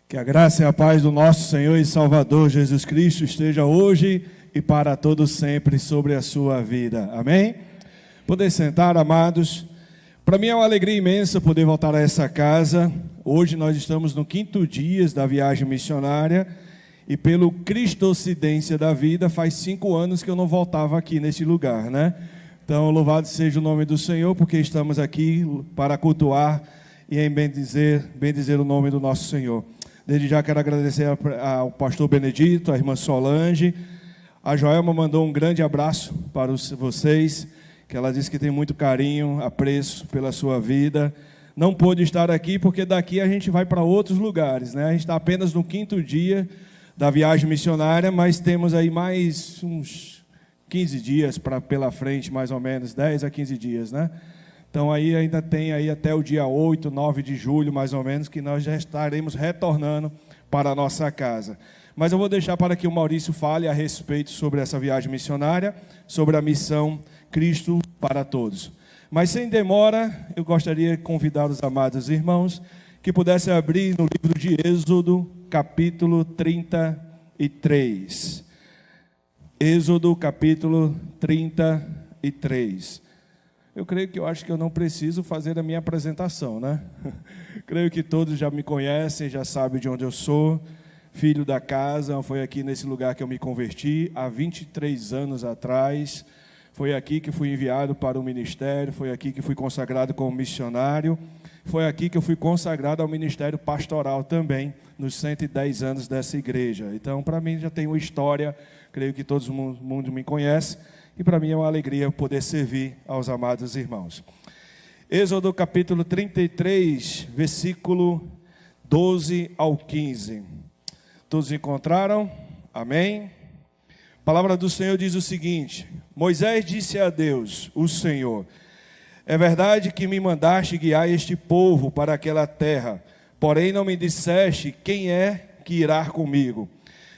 Que a graça e a paz do nosso Senhor e Salvador Jesus Cristo esteja hoje e para todos sempre sobre a sua vida. Amém? Poder sentar, amados. Para mim é uma alegria imensa poder voltar a essa casa. Hoje nós estamos no 5º dia da viagem missionária e pelo cristocidência da vida, faz 5 anos que eu não voltava aqui neste lugar, né? Então, louvado seja o nome do Senhor, porque estamos aqui para cultuar e em bendizer o nome do nosso Senhor. Desde já quero agradecer ao pastor Benedito, à irmã Solange. A Joelma mandou um grande abraço para vocês, que ela disse que tem muito carinho, apreço pela sua vida. Não pôde estar aqui porque daqui a gente vai para outros lugares, né? A gente está apenas no 5º dia da viagem missionária, mas temos aí mais uns 15 dias pela frente, mais ou menos, 10 a 15 dias, né? Então aí ainda tem aí até o dia 8, 9 de julho, mais ou menos, que nós já estaremos retornando para a nossa casa. Mas eu vou deixar para que o Maurício fale a respeito sobre essa viagem missionária, sobre a missão Cristo para todos. Mas sem demora, eu gostaria de convidar os amados irmãos que pudessem abrir no livro de Êxodo, capítulo 33. Êxodo, capítulo 33. Eu acho que eu não preciso fazer a minha apresentação, né? Creio que todos já me conhecem, já sabem de onde eu sou, filho da casa. Foi aqui nesse lugar que eu me converti, há 23 anos atrás. Foi aqui que fui enviado para o ministério, foi aqui que fui consagrado como missionário, foi aqui que eu fui consagrado ao ministério pastoral também, nos 110 anos dessa igreja. Então, para mim, já tem uma história, creio que todo mundo me conhece. E para mim é uma alegria poder servir aos amados irmãos. Êxodo capítulo 33, versículo 12 ao 15. Todos encontraram? Amém? A palavra do Senhor diz o seguinte: Moisés disse a Deus, o Senhor: é verdade que me mandaste guiar este povo para aquela terra, porém não me disseste quem é que irá comigo.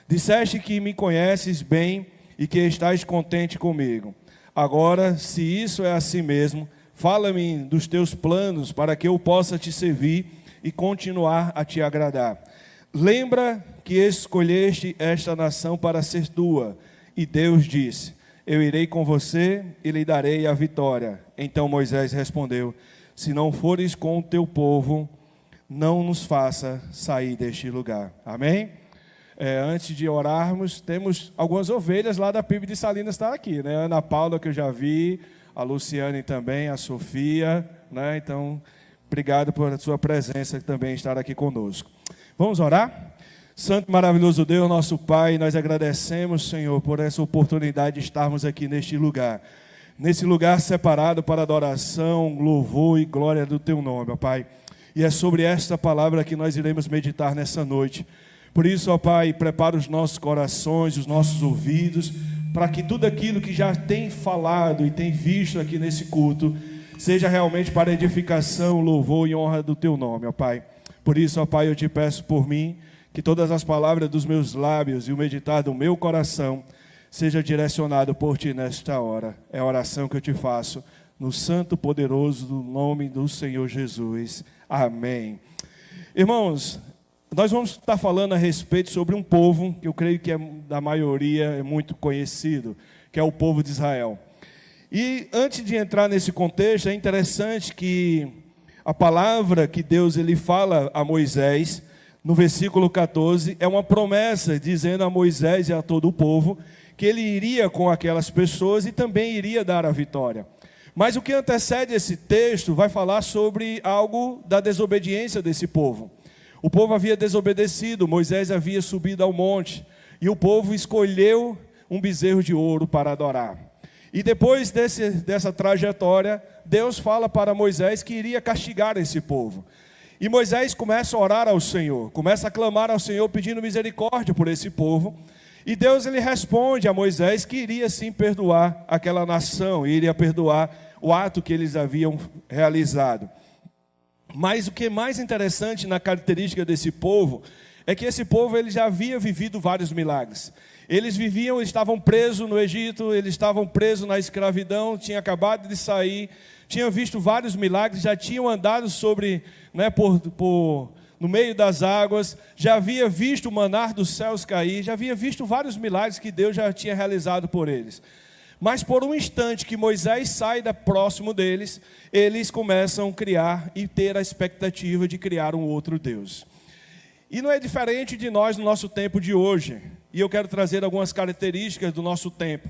Disseste que me conheces bem e que estás contente comigo. Agora, se isso é assim mesmo, fala-me dos teus planos para que eu possa te servir e continuar a te agradar. Lembra que escolheste esta nação para ser tua. E Deus disse: eu irei com você e lhe darei a vitória. Então Moisés respondeu: se não fores com o teu povo, não nos faça sair deste lugar. Amém? Antes de orarmos, temos algumas ovelhas lá da PIB de Salinas está aqui, né? A Ana Paula, que eu já vi, a Luciane também, a Sofia, né? Então, obrigado por a sua presença também estar aqui conosco. Vamos orar? Santo e maravilhoso Deus, nosso Pai, nós agradecemos, Senhor, por essa oportunidade de estarmos aqui neste lugar separado para adoração, louvor e glória do Teu nome, ó Pai. E é sobre esta palavra que nós iremos meditar nessa noite. Por isso, ó Pai, prepara os nossos corações, os nossos ouvidos, para que tudo aquilo que já tem falado e tem visto aqui nesse culto, seja realmente para edificação, louvor e honra do Teu nome, ó Pai. Por isso, ó Pai, eu te peço por mim, que todas as palavras dos meus lábios e o meditar do meu coração, seja direcionado por Ti nesta hora. É a oração que eu te faço, no santo poderoso nome do Senhor Jesus. Amém. Irmãos, nós vamos estar falando a respeito sobre um povo que eu creio que da maioria é muito conhecido, que é o povo de Israel. E antes de entrar nesse contexto, é interessante que a palavra que Deus ele fala a Moisés, no versículo 14, é uma promessa dizendo a Moisés e a todo o povo que ele iria com aquelas pessoas e também iria dar a vitória. Mas o que antecede esse texto vai falar sobre algo da desobediência desse povo. O povo havia desobedecido, Moisés havia subido ao monte, e o povo escolheu um bezerro de ouro para adorar. E depois dessa trajetória, Deus fala para Moisés que iria castigar esse povo. E Moisés começa a orar ao Senhor, começa a clamar ao Senhor pedindo misericórdia por esse povo. E Deus ele responde a Moisés que iria sim perdoar aquela nação, iria perdoar o ato que eles haviam realizado. Mas o que é mais interessante na característica desse povo é que esse povo ele já havia vivido vários milagres. Eles estavam presos no Egito, eles estavam presos na escravidão, tinham acabado de sair, tinham visto vários milagres, já tinham andado sobre, por no meio das águas, já havia visto o maná dos céus cair, já havia visto vários milagres que Deus já tinha realizado por eles. Mas por um instante que Moisés sai próximo deles, eles começam a criar e ter a expectativa de criar um outro Deus. E não é diferente de nós no nosso tempo de hoje. E eu quero trazer algumas características do nosso tempo.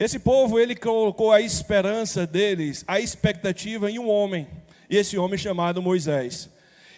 Esse povo, ele colocou a esperança deles, a expectativa em um homem. E esse homem chamado Moisés.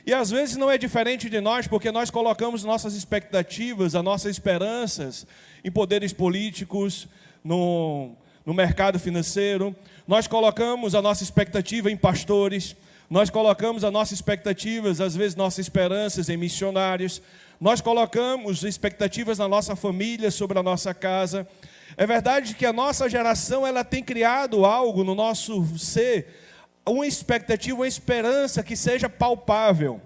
E às vezes não é diferente de nós, porque nós colocamos nossas expectativas, as nossas esperanças em poderes políticos, no mercado financeiro. Nós colocamos a nossa expectativa em pastores. Nós colocamos a nossa expectativas, às vezes nossas esperanças em missionários. Nós colocamos expectativas na nossa família, sobre a nossa casa. É verdade que a nossa geração ela tem criado algo no nosso ser, uma expectativa, uma esperança que seja palpável.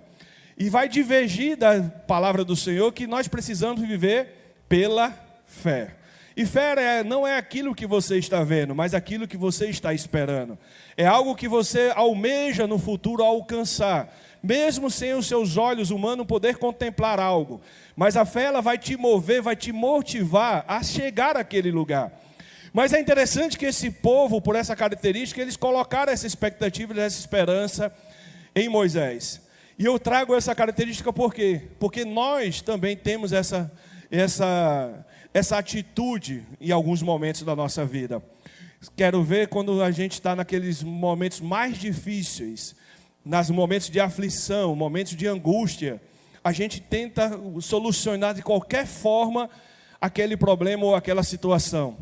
E vai divergir da palavra do Senhor que nós precisamos viver pela fé. E fé não é aquilo que você está vendo, mas aquilo que você está esperando. É algo que você almeja no futuro alcançar, mesmo sem os seus olhos humanos poder contemplar algo. Mas a fé ela vai te mover, vai te motivar a chegar àquele lugar. Mas é interessante que esse povo, por essa característica, eles colocaram essa expectativa, essa esperança em Moisés. E eu trago essa característica por quê? Porque nós também temos essa atitude em alguns momentos da nossa vida. Quero ver quando a gente está naqueles momentos mais difíceis, nos momentos de aflição, momentos de angústia, a gente tenta solucionar de qualquer forma aquele problema ou aquela situação.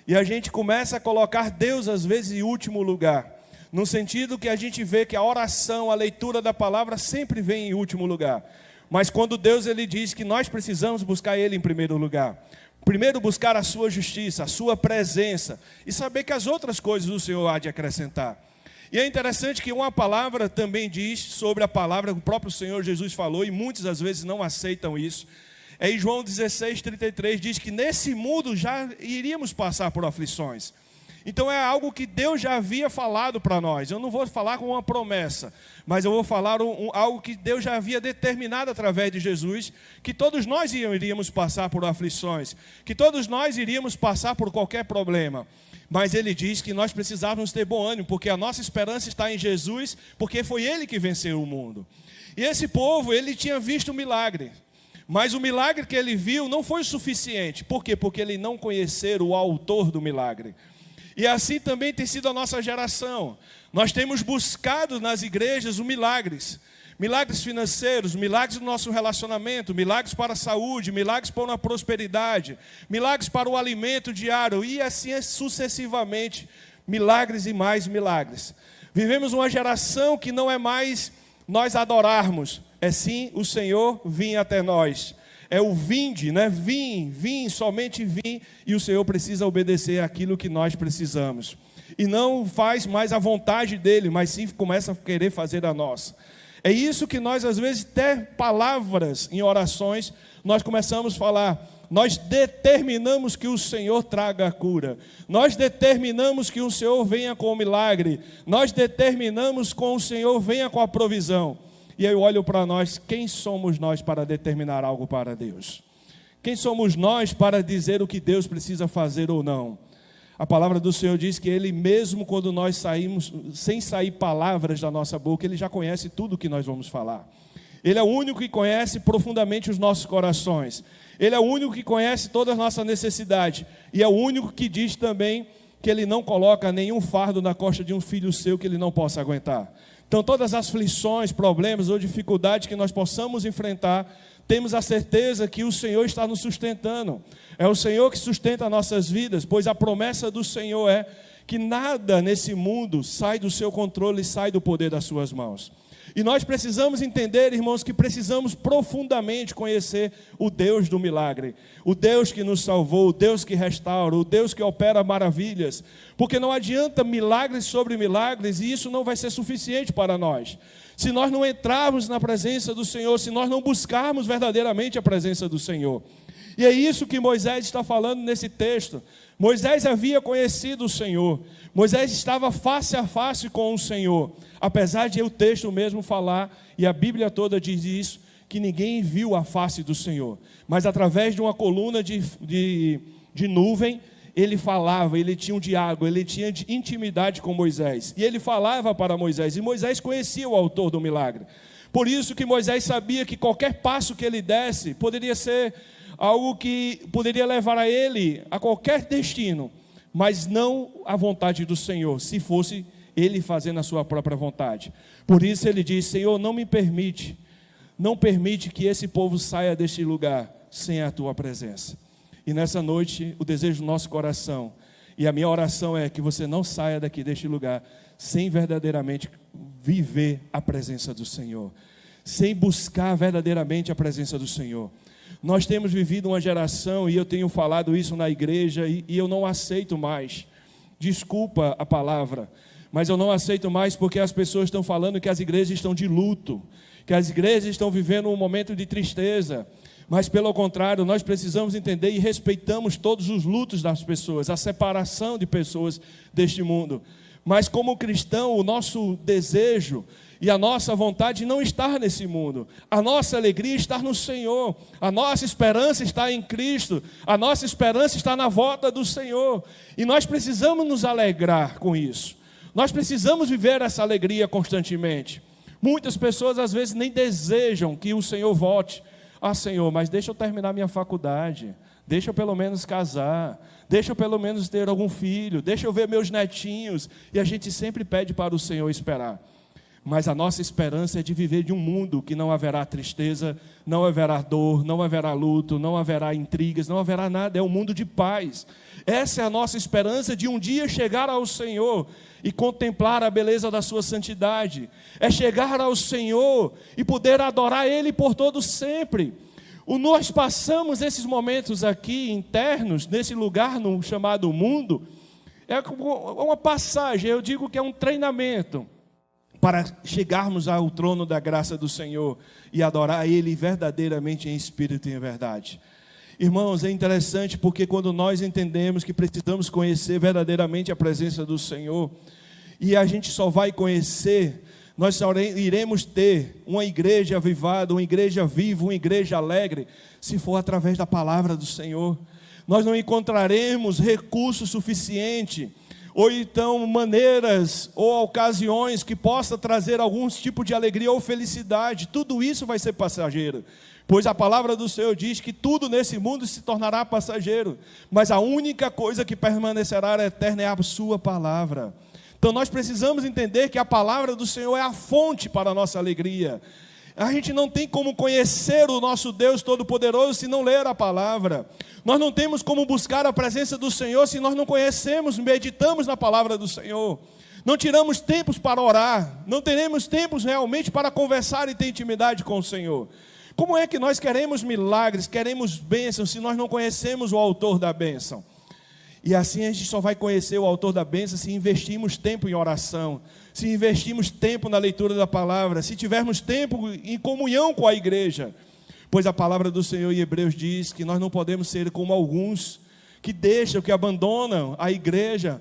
E a gente começa a colocar Deus às vezes em último lugar. No sentido que a gente vê que a oração, a leitura da palavra sempre vem em último lugar. Mas quando Deus ele diz que nós precisamos buscar Ele em primeiro lugar. Primeiro buscar a sua justiça, a sua presença. E saber que as outras coisas o Senhor há de acrescentar. E é interessante que uma palavra também diz sobre a palavra que o próprio Senhor Jesus falou. E muitas às vezes não aceitam isso. Em João 16:33 diz que nesse mundo já iríamos passar por aflições. Então é algo que Deus já havia falado para nós. Eu não vou falar com uma promessa, mas eu vou falar algo que Deus já havia determinado através de Jesus, que todos nós iríamos passar por aflições, que todos nós iríamos passar por qualquer problema. Mas Ele diz que nós precisávamos ter bom ânimo, porque a nossa esperança está em Jesus, porque foi Ele que venceu o mundo. E esse povo, ele tinha visto um milagre. Mas o milagre que ele viu não foi o suficiente. Por quê? Porque ele não conhecia o autor do milagre. E assim também tem sido a nossa geração. Nós temos buscado nas igrejas os milagres. Milagres financeiros, milagres no nosso relacionamento, milagres para a saúde, milagres para a prosperidade, milagres para o alimento diário e assim sucessivamente, milagres e mais milagres. Vivemos uma geração que não é mais nós adorarmos, é sim o Senhor vir até nós. É o vinde, né? Vim, somente vim, e o Senhor precisa obedecer aquilo que nós precisamos. E não faz mais a vontade dele, mas sim começa a querer fazer a nossa. É isso que nós, às vezes, até palavras em orações, nós começamos a falar. Nós determinamos que o Senhor traga a cura. Nós determinamos que o Senhor venha com o milagre. Nós determinamos que o Senhor venha com a provisão. E aí eu olho para nós, quem somos nós para determinar algo para Deus? Quem somos nós para dizer o que Deus precisa fazer ou não? A palavra do Senhor diz que Ele mesmo quando nós saímos, sem sair palavras da nossa boca, Ele já conhece tudo o que nós vamos falar. Ele é o único que conhece profundamente os nossos corações. Ele é o único que conhece toda a nossa necessidade. E é o único que diz também que Ele não coloca nenhum fardo na costa de um filho seu que Ele não possa aguentar. Então todas as aflições, problemas ou dificuldades que nós possamos enfrentar, temos a certeza que o Senhor está nos sustentando. É o Senhor que sustenta nossas vidas, pois a promessa do Senhor é que nada nesse mundo sai do seu controle e sai do poder das suas mãos. E nós precisamos entender, irmãos, que precisamos profundamente conhecer o Deus do milagre. O Deus que nos salvou, o Deus que restaura, o Deus que opera maravilhas. Porque não adianta milagres sobre milagres e isso não vai ser suficiente para nós. Se nós não entrarmos na presença do Senhor, se nós não buscarmos verdadeiramente a presença do Senhor. E é isso que Moisés está falando nesse texto. Moisés havia conhecido o Senhor. Moisés estava face a face com o Senhor. Apesar de o texto mesmo falar, e a Bíblia toda diz isso, que ninguém viu a face do Senhor. Mas através de uma coluna de nuvem, ele falava, ele tinha um diálogo, ele tinha intimidade com Moisés. E ele falava para Moisés, e Moisés conhecia o autor do milagre. Por isso que Moisés sabia que qualquer passo que ele desse poderia ser algo que poderia levar a ele a qualquer destino, mas não a vontade do Senhor, se fosse ele fazendo a sua própria vontade. Por isso ele diz: Senhor, não permite que esse povo saia deste lugar sem a tua presença. E nessa noite, o desejo do nosso coração, e a minha oração é que você não saia daqui deste lugar sem verdadeiramente viver a presença do Senhor, sem buscar verdadeiramente a presença do Senhor. Nós temos vivido uma geração, e eu tenho falado isso na igreja, e eu não aceito mais. Desculpa a palavra, mas eu não aceito mais porque as pessoas estão falando que as igrejas estão de luto, que as igrejas estão vivendo um momento de tristeza. Mas pelo contrário, nós precisamos entender e respeitamos todos os lutos das pessoas, a separação de pessoas deste mundo. Mas como cristão, o nosso desejo e a nossa vontade não está nesse mundo. A nossa alegria está no Senhor. A nossa esperança está em Cristo. A nossa esperança está na volta do Senhor. E nós precisamos nos alegrar com isso. Nós precisamos viver essa alegria constantemente. Muitas pessoas às vezes nem desejam que o Senhor volte. Ah, Senhor, mas deixa eu terminar minha faculdade. Deixa eu pelo menos casar. Deixa eu pelo menos ter algum filho. Deixa eu ver meus netinhos. E a gente sempre pede para o Senhor esperar. Mas a nossa esperança é de viver de um mundo que não haverá tristeza, não haverá dor, não haverá luto, não haverá intrigas, não haverá nada. É um mundo de paz. Essa é a nossa esperança de um dia chegar ao Senhor e contemplar a beleza da sua santidade. É chegar ao Senhor e poder adorar Ele por todo sempre. Nós passamos esses momentos aqui internos, nesse lugar no chamado mundo, é uma passagem, eu digo que é um treinamento, para chegarmos ao trono da graça do Senhor e adorar Ele verdadeiramente em espírito e em verdade. Irmãos, é interessante porque quando nós entendemos que precisamos conhecer verdadeiramente a presença do Senhor, e a gente só vai conhecer, nós só iremos ter uma igreja avivada, uma igreja viva, uma igreja alegre, se for através da palavra do Senhor. Nós não encontraremos recurso suficiente, ou então maneiras ou ocasiões que possa trazer algum tipo de alegria ou felicidade. Tudo isso vai ser passageiro, pois a palavra do Senhor diz que tudo nesse mundo se tornará passageiro, mas a única coisa que permanecerá eterna é a sua palavra. Então nós precisamos entender que a palavra do Senhor é a fonte para a nossa alegria. A gente não tem como conhecer o nosso Deus Todo-Poderoso se não ler a palavra. Nós não temos como buscar a presença do Senhor se nós não conhecemos, meditamos na palavra do Senhor. Não tiramos tempos para orar, não teremos tempos realmente para conversar e ter intimidade com o Senhor. Como é que nós queremos milagres, queremos bênçãos, se nós não conhecemos o autor da bênção? E assim a gente só vai conhecer o autor da bênção se investirmos tempo em oração, se investirmos tempo na leitura da palavra, se tivermos tempo em comunhão com a igreja. Pois a palavra do Senhor em Hebreus diz que nós não podemos ser como alguns que deixam, que abandonam a igreja.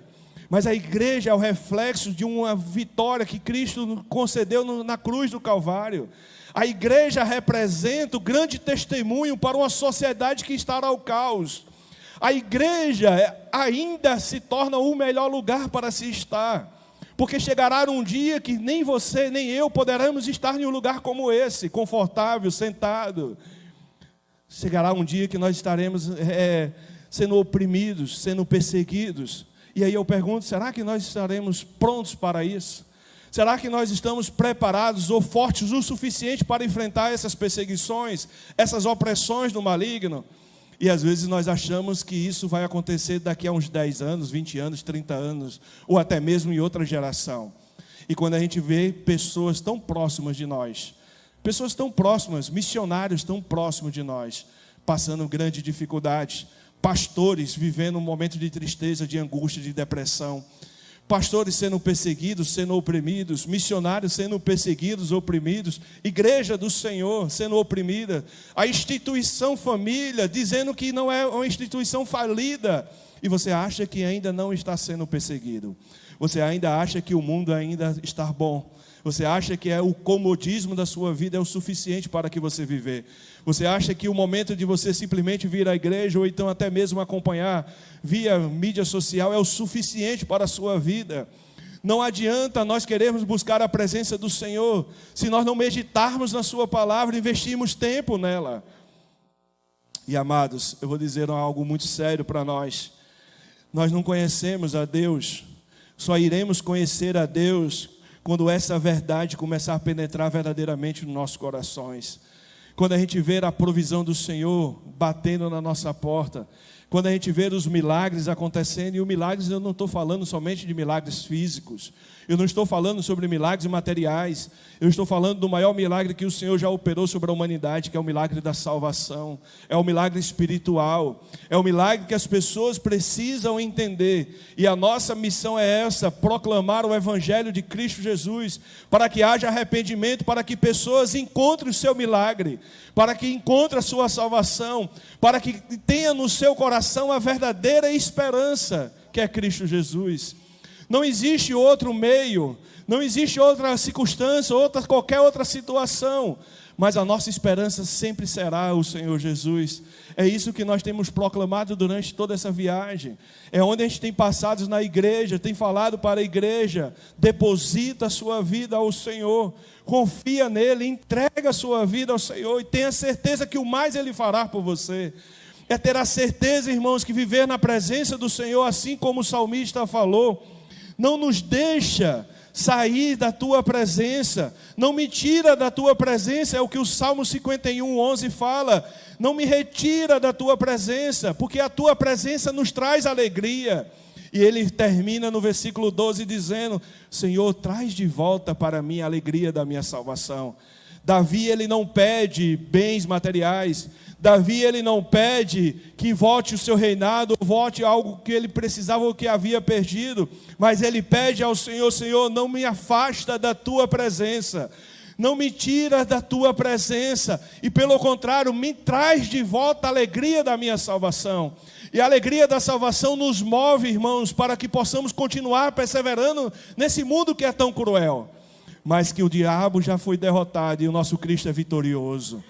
Mas a igreja é o reflexo de uma vitória que Cristo concedeu na cruz do Calvário. A igreja representa o grande testemunho para uma sociedade que está ao caos. A igreja ainda se torna o melhor lugar para se estar, porque chegará um dia que nem você, nem eu poderemos estar em um lugar como esse, confortável, sentado. Chegará um dia que nós estaremos sendo oprimidos, sendo perseguidos. E aí eu pergunto, será que nós estaremos prontos para isso? Será que nós estamos preparados ou fortes o suficiente para enfrentar essas perseguições, essas opressões do maligno? E às vezes nós achamos que isso vai acontecer daqui a uns 10 anos, 20 anos, 30 anos, ou até mesmo em outra geração. E quando a gente vê pessoas tão próximas de nós, pessoas tão próximas, missionários tão próximos de nós, passando grande dificuldade, pastores vivendo um momento de tristeza, de angústia, de depressão, pastores sendo perseguidos, sendo oprimidos, missionários sendo perseguidos, oprimidos, igreja do Senhor sendo oprimida, a instituição família dizendo que não é uma instituição falida, e você acha que ainda não está sendo perseguido, você ainda acha que o mundo ainda está bom, você acha que o comodismo da sua vida é o suficiente para que você viver. Você acha que o momento de você simplesmente vir à igreja, ou então até mesmo acompanhar via mídia social, é o suficiente para a sua vida. Não adianta nós querermos buscar a presença do Senhor, se nós não meditarmos na sua palavra, investirmos tempo nela. E amados, eu vou dizer algo muito sério para nós. Nós não conhecemos a Deus, só iremos conhecer a Deus quando essa verdade começar a penetrar verdadeiramente nos nossos corações. Quando a gente ver a provisão do Senhor batendo na nossa porta, quando a gente ver os milagres acontecendo, e os milagres eu não estou falando somente de milagres físicos, eu não estou falando sobre milagres materiais, eu estou falando do maior milagre que o Senhor já operou sobre a humanidade, que é o milagre da salvação, é o milagre espiritual, é o milagre que as pessoas precisam entender, e a nossa missão é essa, proclamar o Evangelho de Cristo Jesus, para que haja arrependimento, para que pessoas encontrem o seu milagre, para que encontrem a sua salvação, para que tenha no seu coração a verdadeira esperança, que é Cristo Jesus. Não existe outro meio, não existe outra circunstância, qualquer outra situação, mas a nossa esperança sempre será o Senhor Jesus. É isso que nós temos proclamado durante toda essa viagem, é onde a gente tem passado na igreja, tem falado para a igreja: deposita a sua vida ao Senhor, confia nele, entrega a sua vida ao Senhor e tenha certeza que o mais Ele fará por você. É ter a certeza, irmãos, que viver na presença do Senhor, assim como o salmista falou: não nos deixa sair da tua presença, não me tira da tua presença, é o que o Salmo 51:11 fala. Não me retira da tua presença, porque a tua presença nos traz alegria. E ele termina no versículo 12 dizendo: Senhor, traz de volta para mim a alegria da minha salvação. Davi, ele não pede bens materiais, Davi, ele não pede que volte o seu reinado, ou volte algo que ele precisava ou que havia perdido, mas ele pede ao Senhor: Senhor, não me afasta da tua presença, não me tira da tua presença, e pelo contrário, me traz de volta a alegria da minha salvação. E a alegria da salvação nos move, irmãos, para que possamos continuar perseverando nesse mundo que é tão cruel, mas que o diabo já foi derrotado e o nosso Cristo é vitorioso.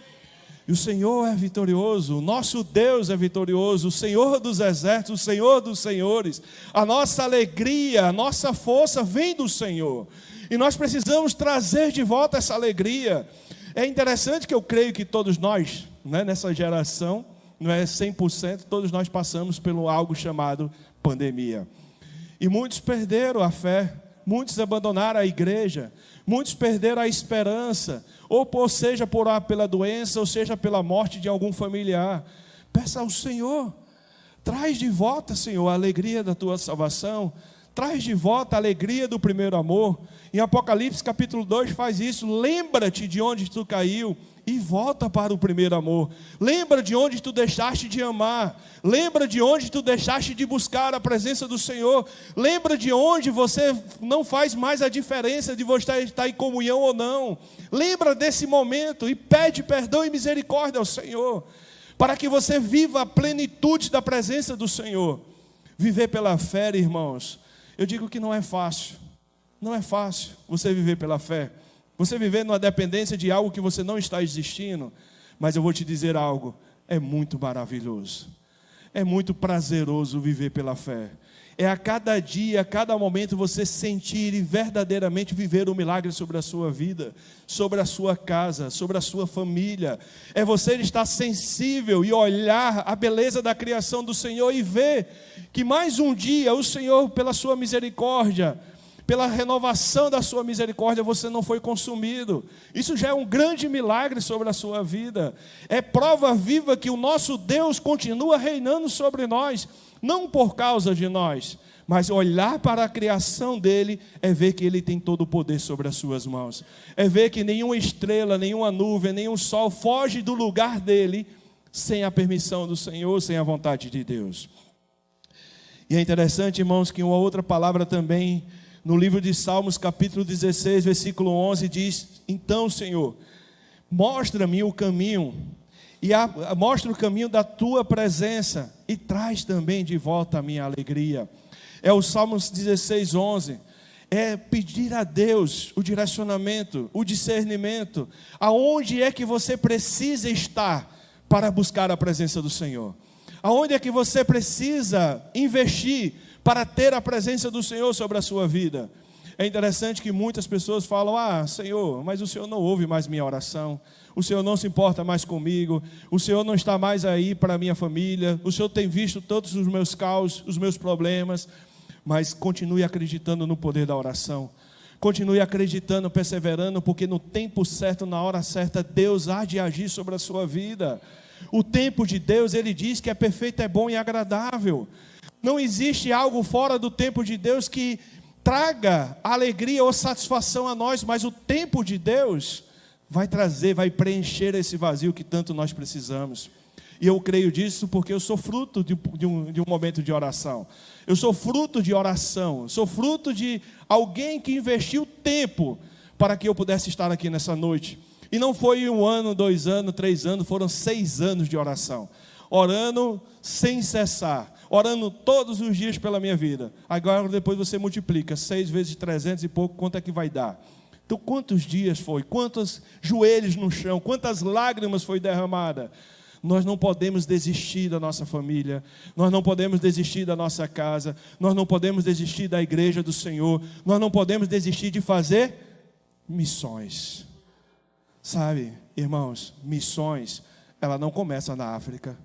E o Senhor é vitorioso, o nosso Deus é vitorioso, o Senhor dos exércitos, o Senhor dos senhores. A nossa alegria, a nossa força vem do Senhor. E nós precisamos trazer de volta essa alegria. É interessante que eu creio que todos nós, nessa geração, não é 100%, todos nós passamos pelo algo chamado pandemia. E muitos perderam a fé, muitos abandonaram a igreja, muitos perderam a esperança, ou seja pela doença, ou seja pela morte de algum familiar. Peça ao Senhor: traz de volta, Senhor, a alegria da tua salvação, traz de volta a alegria do primeiro amor. Em Apocalipse capítulo 2 faz isso: lembra-te de onde tu caiu e volta para o primeiro amor. Lembra de onde tu deixaste de amar, lembra de onde tu deixaste de buscar a presença do Senhor, lembra de onde você não faz mais a diferença de você estar em comunhão ou não. Lembra desse momento e pede perdão e misericórdia ao Senhor, para que você viva a plenitude da presença do Senhor. Viver pela fé, irmãos, eu digo que não é fácil, não é fácil você viver pela fé, você viver numa dependência de algo que você não está existindo. Mas eu vou te dizer algo: é muito maravilhoso, é muito prazeroso viver pela fé. É a cada dia, a cada momento você sentir e verdadeiramente viver o milagre sobre a sua vida, sobre a sua casa, sobre a sua família. É você estar sensível e olhar a beleza da criação do Senhor e ver que mais um dia o Senhor, pela sua misericórdia, pela renovação da sua misericórdia, você não foi consumido. Isso já é um grande milagre sobre a sua vida. É prova viva que o nosso Deus continua reinando sobre nós, não por causa de nós, mas olhar para a criação dele é ver que ele tem todo o poder sobre as suas mãos. É ver que nenhuma estrela, nenhuma nuvem, nenhum sol foge do lugar dele sem a permissão do Senhor, sem a vontade de Deus. E é interessante, irmãos, que uma outra palavra também, no livro de Salmos, capítulo 16, versículo 11, diz: então, Senhor, mostra-me o caminho, mostra o caminho da tua presença, e traz também de volta a minha alegria. É o Salmos 16, 11. É pedir a Deus o direcionamento, o discernimento, aonde é que você precisa estar para buscar a presença do Senhor. Aonde é que você precisa investir para ter a presença do Senhor sobre a sua vida? É interessante que muitas pessoas falam: Senhor, mas o Senhor não ouve mais minha oração, o Senhor não se importa mais comigo, o Senhor não está mais aí para a minha família, o Senhor tem visto todos os meus caos, os meus problemas. Mas continue acreditando no poder da oração, continue acreditando, perseverando, porque no tempo certo, na hora certa, Deus há de agir sobre a sua vida. O tempo de Deus, Ele diz que é perfeito, é bom e agradável. Não existe algo fora do tempo de Deus que traga alegria ou satisfação a nós, mas o tempo de Deus vai trazer, vai preencher esse vazio que tanto nós precisamos. E eu creio disso porque eu sou fruto de um momento de oração. Eu sou fruto de oração, sou fruto de alguém que investiu tempo para que eu pudesse estar aqui nessa noite. E não foi 1 ano, 2 anos, 3 anos, foram 6 anos de oração. Orando sem cessar, orando todos os dias pela minha vida. Agora depois você multiplica, 6 vezes 300 e pouco, quanto é que vai dar? Então quantos dias foi? Quantos joelhos no chão? Quantas lágrimas foi derramada? Nós não podemos desistir da nossa família, nós não podemos desistir da nossa casa, nós não podemos desistir da igreja do Senhor, nós não podemos desistir de fazer missões. Sabe, irmãos, missões, ela não começa na África,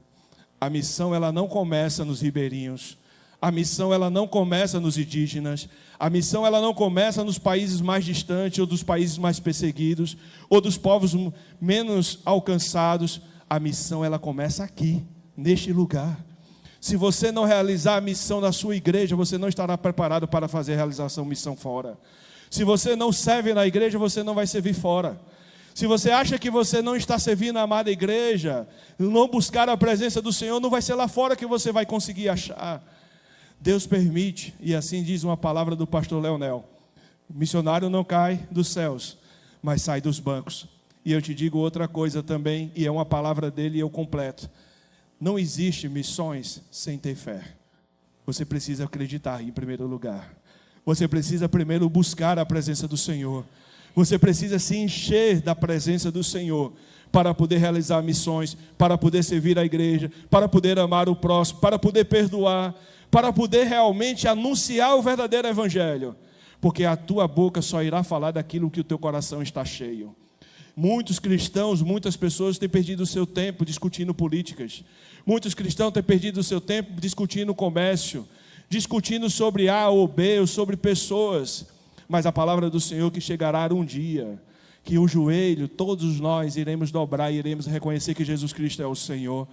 a missão ela não começa nos ribeirinhos, a missão ela não começa nos indígenas, a missão ela não começa nos países mais distantes, ou dos países mais perseguidos, ou dos povos menos alcançados. A missão ela começa aqui, neste lugar. Se você não realizar a missão da sua igreja, você não estará preparado para fazer a realização missão fora. Se você não serve na igreja, você não vai servir fora. Se você acha que você não está servindo a amada igreja, não buscar a presença do Senhor, não vai ser lá fora que você vai conseguir achar. Deus permite, e assim diz uma palavra do pastor Leonel: missionário não cai dos céus, mas sai dos bancos. E eu te digo outra coisa também, e é uma palavra dele e eu completo: não existe missões sem ter fé. Você precisa acreditar em primeiro lugar. Você precisa primeiro buscar a presença do Senhor. Você precisa se encher da presença do Senhor para poder realizar missões, para poder servir a igreja, para poder amar o próximo, para poder perdoar, para poder realmente anunciar o verdadeiro evangelho. Porque a tua boca só irá falar daquilo que o teu coração está cheio. Muitos cristãos, muitas pessoas têm perdido o seu tempo discutindo políticas. Muitos cristãos têm perdido o seu tempo discutindo comércio, discutindo sobre A ou B, ou sobre pessoas. Mas a palavra do Senhor que chegará um dia, que o joelho, todos nós iremos dobrar e iremos reconhecer que Jesus Cristo é o Senhor.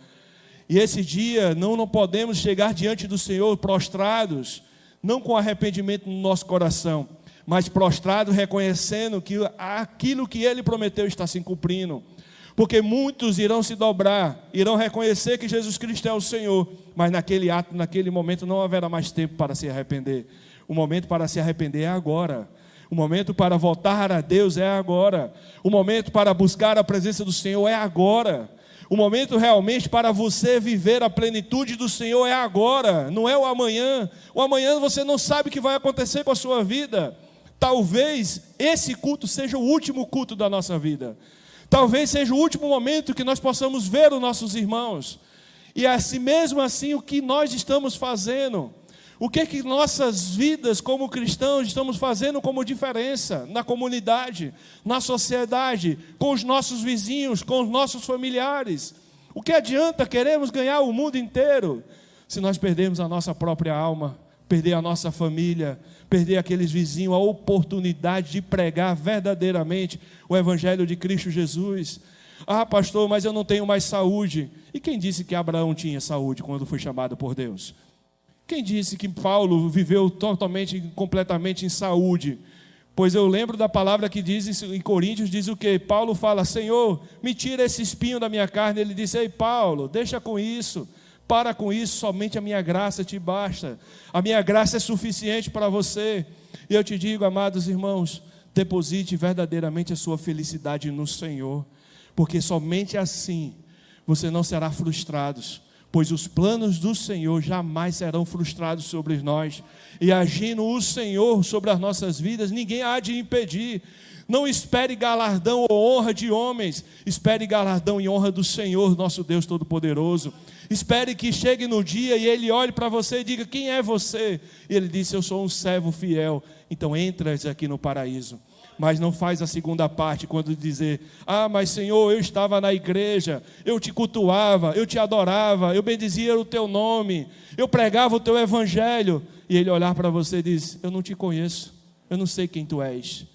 E esse dia não podemos chegar diante do Senhor prostrados, não com arrependimento no nosso coração, mas prostrado reconhecendo que aquilo que Ele prometeu está se cumprindo. Porque muitos irão se dobrar, irão reconhecer que Jesus Cristo é o Senhor, mas naquele ato, naquele momento não haverá mais tempo para se arrepender. O momento para se arrepender é agora. O momento para voltar a Deus é agora. O momento para buscar a presença do Senhor é agora. O momento realmente para você viver a plenitude do Senhor é agora, não é o amanhã. O amanhã você não sabe o que vai acontecer com a sua vida. Talvez esse culto seja o último culto da nossa vida. Talvez seja o último momento que nós possamos ver os nossos irmãos. E assim, mesmo assim, o que nós estamos fazendo? O que nossas vidas como cristãos estamos fazendo como diferença na comunidade, na sociedade, com os nossos vizinhos, com os nossos familiares? O que adianta queremos ganhar o mundo inteiro se nós perdermos a nossa própria alma, perder a nossa família, perder aqueles vizinhos, a oportunidade de pregar verdadeiramente o Evangelho de Cristo Jesus? Ah, pastor, mas eu não tenho mais saúde. E quem disse que Abraão tinha saúde quando foi chamado por Deus? Quem disse que Paulo viveu totalmente, completamente em saúde? Pois eu lembro da palavra que diz em Coríntios, diz o quê? Paulo fala: Senhor, me tira esse espinho da minha carne. Ele disse: ei Paulo, deixa com isso. Para com isso, somente a minha graça te basta. A minha graça é suficiente para você. E eu te digo, amados irmãos, deposite verdadeiramente a sua felicidade no Senhor, porque somente assim você não será frustrado, pois os planos do Senhor jamais serão frustrados sobre nós, e agindo o Senhor sobre as nossas vidas, ninguém há de impedir. Não espere galardão ou honra de homens, espere galardão e honra do Senhor, nosso Deus Todo-Poderoso. Espere que chegue no dia e Ele olhe para você e diga: quem é você? E Ele disse: eu sou um servo fiel. Então entras aqui no paraíso. Mas não faz a segunda parte, quando dizer: ah, mas Senhor, eu estava na igreja, eu te cultuava, eu te adorava, eu bendizia o teu nome, eu pregava o teu evangelho. E Ele olhar para você e diz: eu não te conheço, eu não sei quem tu és.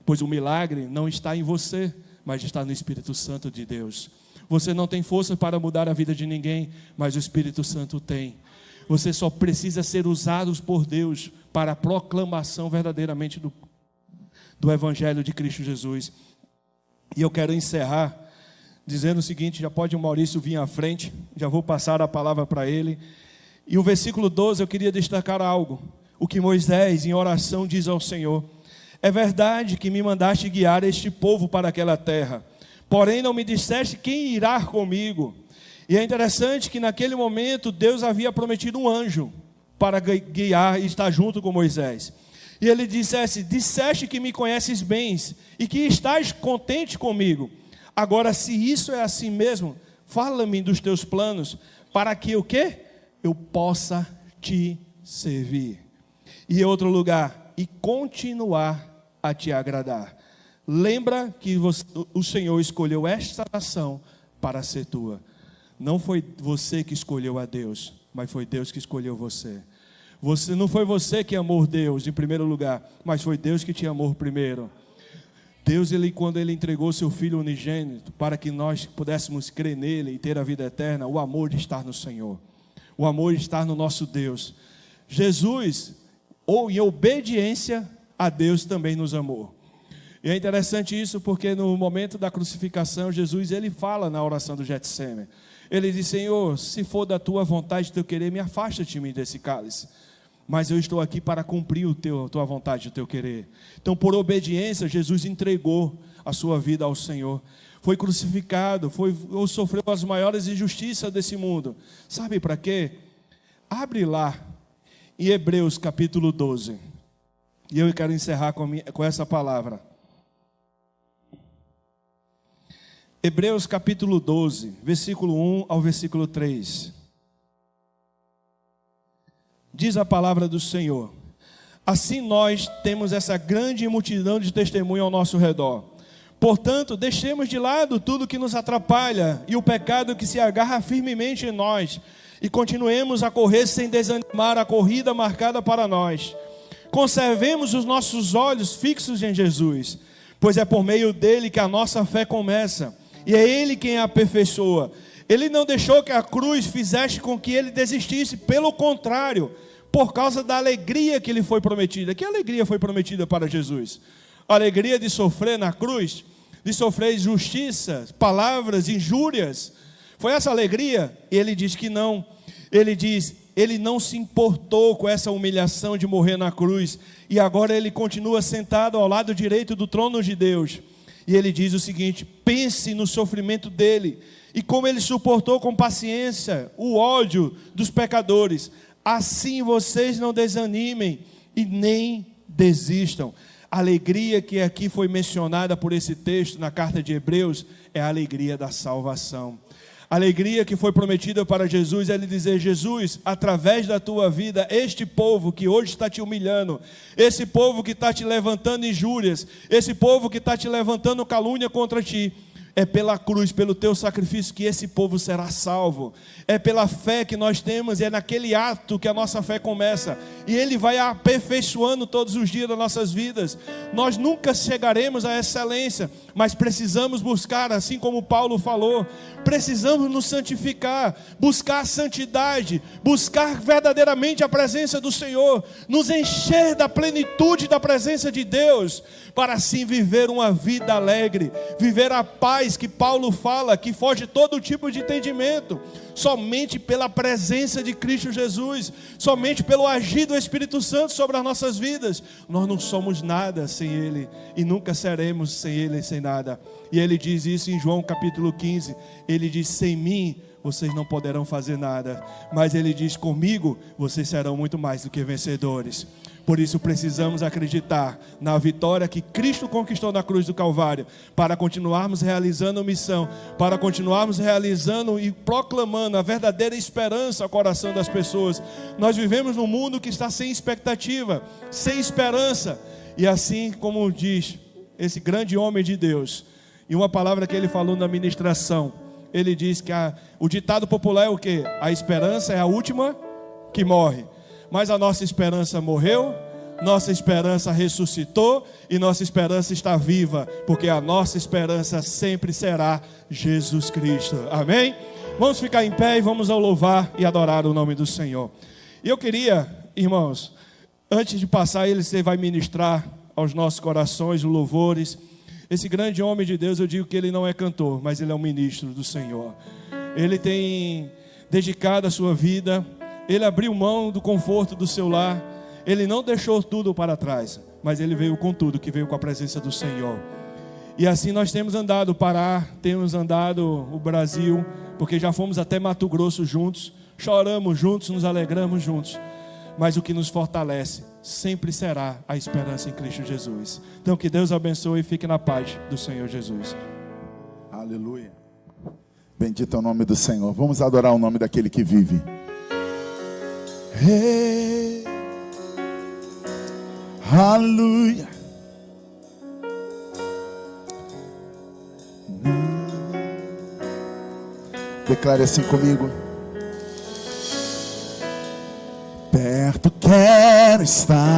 Pois o milagre não está em você, mas está no Espírito Santo de Deus. Você não tem força para mudar a vida de ninguém, mas o Espírito Santo tem. Você só precisa ser usado por Deus para a proclamação verdadeiramente do Evangelho de Cristo Jesus. E eu quero encerrar dizendo o seguinte: já pode o Maurício vir à frente, já vou passar a palavra para ele. E o versículo 12 eu queria destacar algo, o que Moisés em oração diz ao Senhor: é verdade que me mandaste guiar este povo para aquela terra, porém não me disseste quem irá comigo. E é interessante que naquele momento Deus havia prometido um anjo para guiar e estar junto com Moisés. E ele disseste que me conheces bem e que estás contente comigo. Agora, se isso é assim mesmo, fala-me dos teus planos, para que o quê? Eu possa te servir. E em outro lugar, e continuar a te agradar. Lembra que o Senhor escolheu esta nação para ser tua. Não foi você que escolheu a Deus, mas foi Deus que escolheu você. Não foi você que amou Deus em primeiro lugar, mas foi Deus que te amou primeiro. Deus, quando Ele entregou seu Filho unigênito para que nós pudéssemos crer nele e ter a vida eterna, o amor de estar no Senhor, o amor de estar no nosso Deus. Jesus, em obediência a Deus, também nos amou. E é interessante isso porque no momento da crucificação, Jesus, Ele fala na oração do Getsêmani. Ele diz: Senhor, se for da tua vontade, teu querer, me afasta de mim desse cálice. Mas eu estou aqui para cumprir a tua vontade, o teu querer. Então, por obediência, Jesus entregou a sua vida ao Senhor. Foi crucificado, sofreu as maiores injustiças desse mundo. Sabe para quê? Abre lá, em Hebreus capítulo 12. E eu quero encerrar com essa palavra. Hebreus capítulo 12, versículo 1 ao versículo 3. Diz a palavra do Senhor: assim nós temos essa grande multidão de testemunho ao nosso redor. Portanto, deixemos de lado tudo que nos atrapalha e o pecado que se agarra firmemente em nós, e continuemos a correr sem desanimar a corrida marcada para nós. Conservemos os nossos olhos fixos em Jesus, pois é por meio dele que a nossa fé começa, e é ele quem a aperfeiçoa. Ele não deixou que a cruz fizesse com que ele desistisse, pelo contrário, por causa da alegria que lhe foi prometida. Que alegria foi prometida para Jesus? A alegria de sofrer na cruz, de sofrer injustiças, palavras, injúrias. Foi essa alegria? Ele diz que não. Ele diz: ele não se importou com essa humilhação de morrer na cruz, e agora ele continua sentado ao lado direito do trono de Deus. E ele diz o seguinte: pense no sofrimento dele, e como ele suportou com paciência o ódio dos pecadores. Assim vocês não desanimem e nem desistam. A alegria que aqui foi mencionada por esse texto na carta de Hebreus é a alegria da salvação. A alegria que foi prometida para Jesus é ele dizer: Jesus, através da tua vida, este povo que hoje está te humilhando, esse povo que está te levantando injúrias, esse povo que está te levantando calúnia contra ti, é pela cruz, pelo teu sacrifício que esse povo será salvo. É pela fé que nós temos, é naquele ato que a nossa fé começa, e ele vai aperfeiçoando todos os dias das nossas vidas. Nós nunca chegaremos à excelência, mas precisamos buscar, assim como Paulo falou, precisamos nos santificar, buscar a santidade, buscar verdadeiramente a presença do Senhor, nos encher da plenitude da presença de Deus, para assim viver uma vida alegre, viver a paz que Paulo fala, que foge todo tipo de entendimento, somente pela presença de Cristo Jesus, somente pelo agir do Espírito Santo sobre as nossas vidas. Nós não somos nada sem Ele, e nunca seremos sem Ele e sem nada. E Ele diz isso em João capítulo 15, Ele diz: sem mim vocês não poderão fazer nada, mas Ele diz: comigo vocês serão muito mais do que vencedores. Por isso precisamos acreditar na vitória que Cristo conquistou na cruz do Calvário, para continuarmos realizando a missão, para continuarmos realizando e proclamando a verdadeira esperança ao coração das pessoas. Nós vivemos num mundo que está sem expectativa, sem esperança, e assim como diz esse grande homem de Deus, e uma palavra que ele falou na ministração, ele diz que o ditado popular é o quê? A esperança é a última que morre. Mas a nossa esperança morreu, nossa esperança ressuscitou e nossa esperança está viva, porque a nossa esperança sempre será Jesus Cristo. Amém? Vamos ficar em pé e vamos ao louvar e adorar o nome do Senhor. E eu queria, irmãos, antes de passar, você vai ministrar aos nossos corações louvores. Esse grande homem de Deus, eu digo que ele não é cantor, mas ele é um ministro do Senhor. Ele tem dedicado a sua vida, ele abriu mão do conforto do seu lar, ele não deixou tudo para trás, mas ele veio com tudo, que veio com a presença do Senhor. E assim nós temos andado o Pará, temos andado o Brasil, porque já fomos até Mato Grosso juntos, choramos juntos, nos alegramos juntos. Mas o que nos fortalece sempre será a esperança em Cristo Jesus. Então que Deus abençoe e fique na paz do Senhor Jesus. Aleluia. Bendito é o nome do Senhor. Vamos adorar o nome daquele que vive. Hey. Aleluia. Declare assim comigo. Perto quero estar.